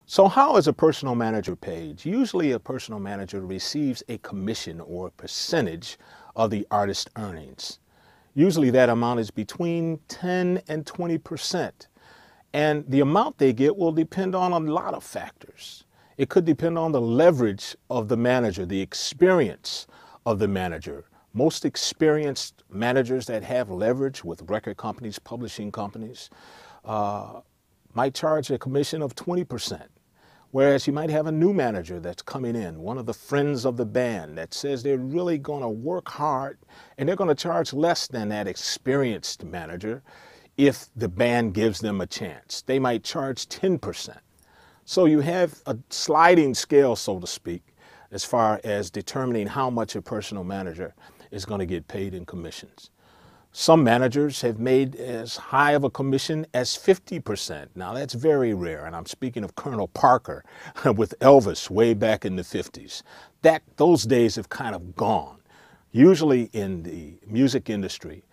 So how is a personal manager paid? Usually a personal manager receives a commission or a percentage of the artist's earnings. Usually that amount is between 10 and 20%. And the amount they get will depend on a lot of factors. It could depend on the leverage of the manager, the experience of the manager. Most experienced managers that have leverage with record companies, publishing companies, might charge a commission of 20%. Whereas you might have a new manager that's coming in, one of the friends of the band that says they're really going to work hard and they're going to charge less than that experienced manager if the band gives them a chance. They might charge 10%. So you have a sliding scale, so to speak, as far as determining how much a personal manager is going to get paid in commissions. Some managers have made as high of a commission as 50%. Now that's very rare, and I'm speaking of Colonel Parker with Elvis way back in the 50s. Those days have kind of gone. Usually in the music industry,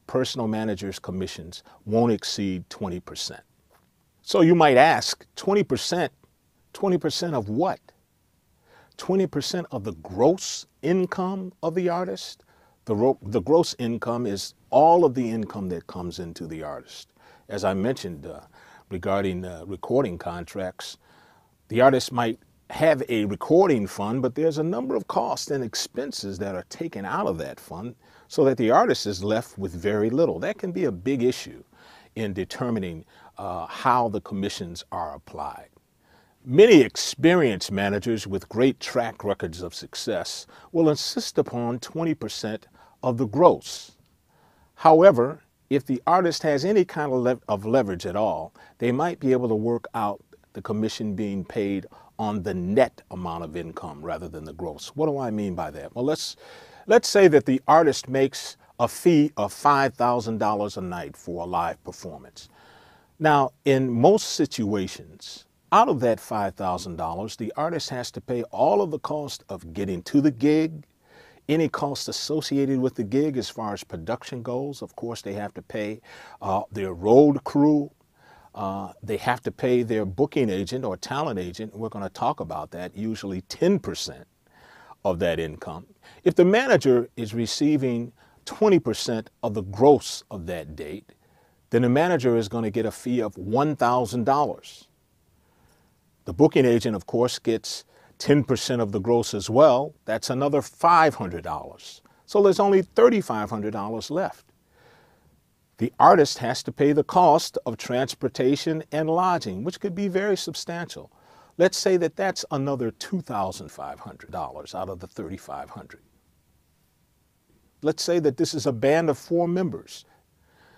personal managers' commissions won't exceed 20%. So you might ask, 20%? 20% of what? 20% of the gross income of the artist? The gross income is all of the income that comes into the artist. As I mentioned regarding recording contracts, the artist might have a recording fund, but there's a number of costs and expenses that are taken out of that fund so that the artist is left with very little. That can be a big issue in determining how the commissions are applied. Many experienced managers with great track records of success will insist upon 20% of the gross. However, if the artist has any kind of leverage at all, they might be able to work out the commission being paid on the net amount of income rather than the gross. What do I mean by that? Well, let's say that the artist makes a fee of $5,000 a night for a live performance. Now, in most situations, out of that $5,000, the artist has to pay all of the cost of getting to the gig, any costs associated with the gig as far as production goes. Of course, they have to pay their road crew. They have to pay their booking agent or talent agent. We're going to talk about that, usually 10% of that income. If the manager is receiving 20% of the gross of that date, then the manager is going to get a fee of $1,000. The booking agent, of course, gets 10% of the gross as well. That's another $500. So there's only $3,500 left. The artist has to pay the cost of transportation and lodging, which could be very substantial. Let's say that that's another $2,500 out of the $3,500. Let's say that this is a band of 4 members.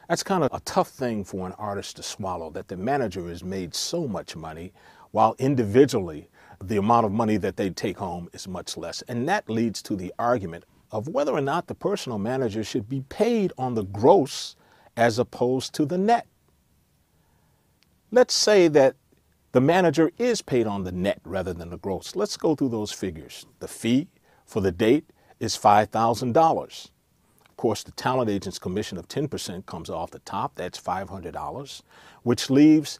That's kind of a tough thing for an artist to swallow, that the manager has made so much money while individually the amount of money that they take home is much less. And that leads to the argument of whether or not the personal manager should be paid on the gross as opposed to the net. Let's say that the manager is paid on the net rather than the gross. Let's go through those figures. The fee for the date is $5,000. Of course, the talent agent's commission of 10% comes off the top. That's $500, which leaves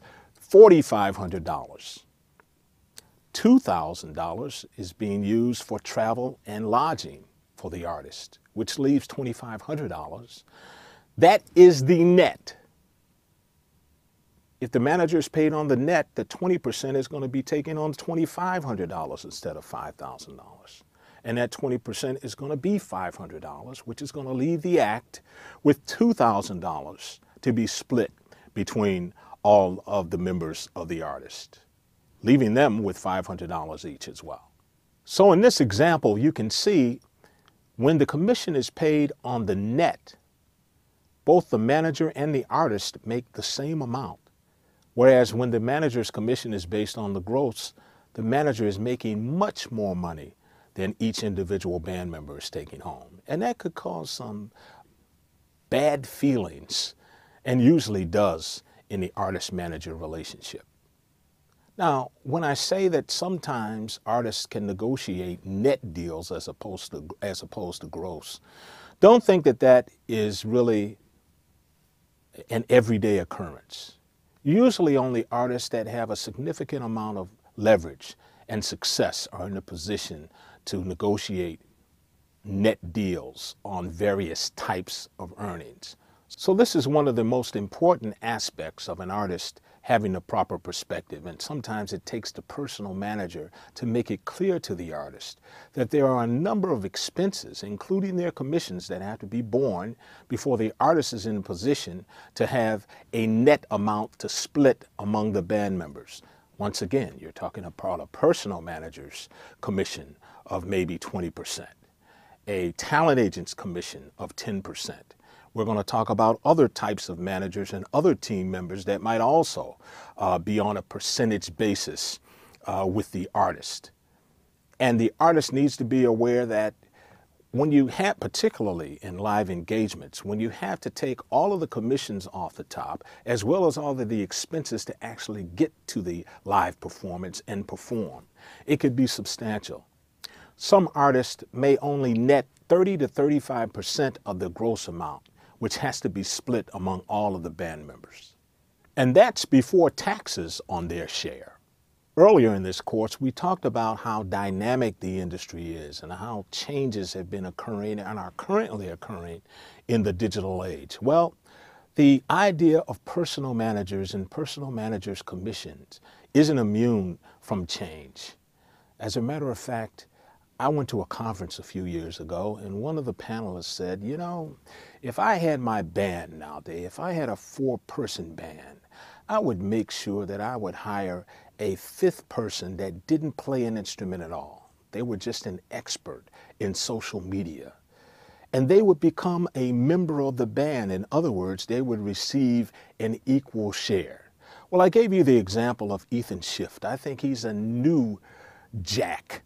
$4,500. $2,000 is being used for travel and lodging for the artist, which leaves $2,500. That is the net. If the manager is paid on the net, the 20% is going to be taken on $2,500 instead of $5,000. And that 20% is going to be $500, which is going to leave the act with $2,000 to be split between all of the members of the artist, leaving them with $500 each as well. So in this example, you can see when the commission is paid on the net, both the manager and the artist make the same amount. Whereas when the manager's commission is based on the gross, the manager is making much more money than each individual band member is taking home. And that could cause some bad feelings, and usually does in the artist-manager relationship. Now, when I say that sometimes artists can negotiate net deals as opposed to gross, don't think that that is really an everyday occurrence. Usually only artists that have a significant amount of leverage and success are in a position to negotiate net deals on various types of earnings. So this is one of the most important aspects of an artist having a proper perspective, and sometimes it takes the personal manager to make it clear to the artist that there are a number of expenses, including their commissions, that have to be borne before the artist is in a position to have a net amount to split among the band members. Once again, you're talking about a personal manager's commission of maybe 20%, a talent agent's commission of 10%. We're going to talk about other types of managers and other team members that might also be on a percentage basis with the artist. And the artist needs to be aware that when you have, particularly in live engagements, when you have to take all of the commissions off the top, as well as all of the expenses to actually get to the live performance and perform, it could be substantial. Some artists may only net 30 to 35% of the gross amount, which has to be split among all of the band members. And that's before taxes on their share. Earlier in this course, we talked about how dynamic the industry is and how changes have been occurring and are currently occurring in the digital age. Well, the idea of personal managers and personal managers' commissions isn't immune from change. As a matter of fact, I went to a conference a few years ago, and one of the panelists said, you know, if I had my band nowadays, if I had a 4-person band, I would make sure that I would hire a 5th person that didn't play an instrument at all. They were just an expert in social media. And they would become a member of the band. In other words, they would receive an equal share. Well, I gave you the example of Ethan Schiff. I think he's a new jack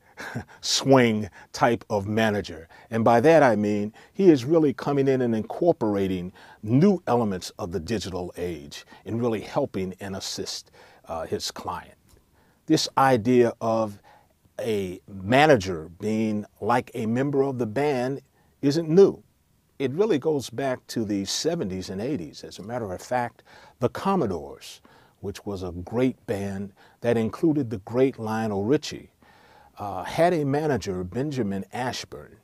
swing type of manager. And by that I mean he is really coming in and incorporating new elements of the digital age and really helping and assist his client. This idea of a manager being like a member of the band isn't new. It really goes back to the 70s and 80s. As a matter of fact, the Commodores, which was a great band that included the great Lionel Richie, had a manager, Benjamin Ashburn,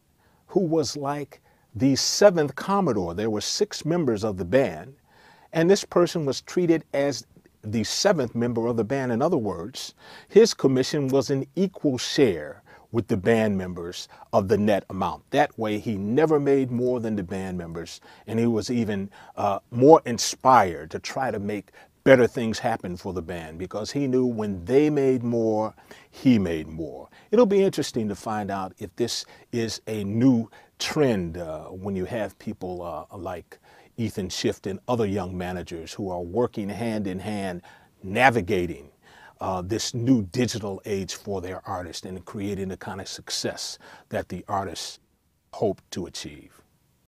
who was like the 7th Commodore. There were 6 members of the band, and this person was treated as the 7th member of the band. In other words, his commission was an equal share with the band members of the net amount. That way, he never made more than the band members, and he was even more inspired to try to make better things happen for the band, because he knew when they made more, he made more. It'll be interesting to find out if this is a new trend when you have people like Ethan Schiff and other young managers who are working hand in hand, navigating this new digital age for their artists and creating the kind of success that the artists hope to achieve.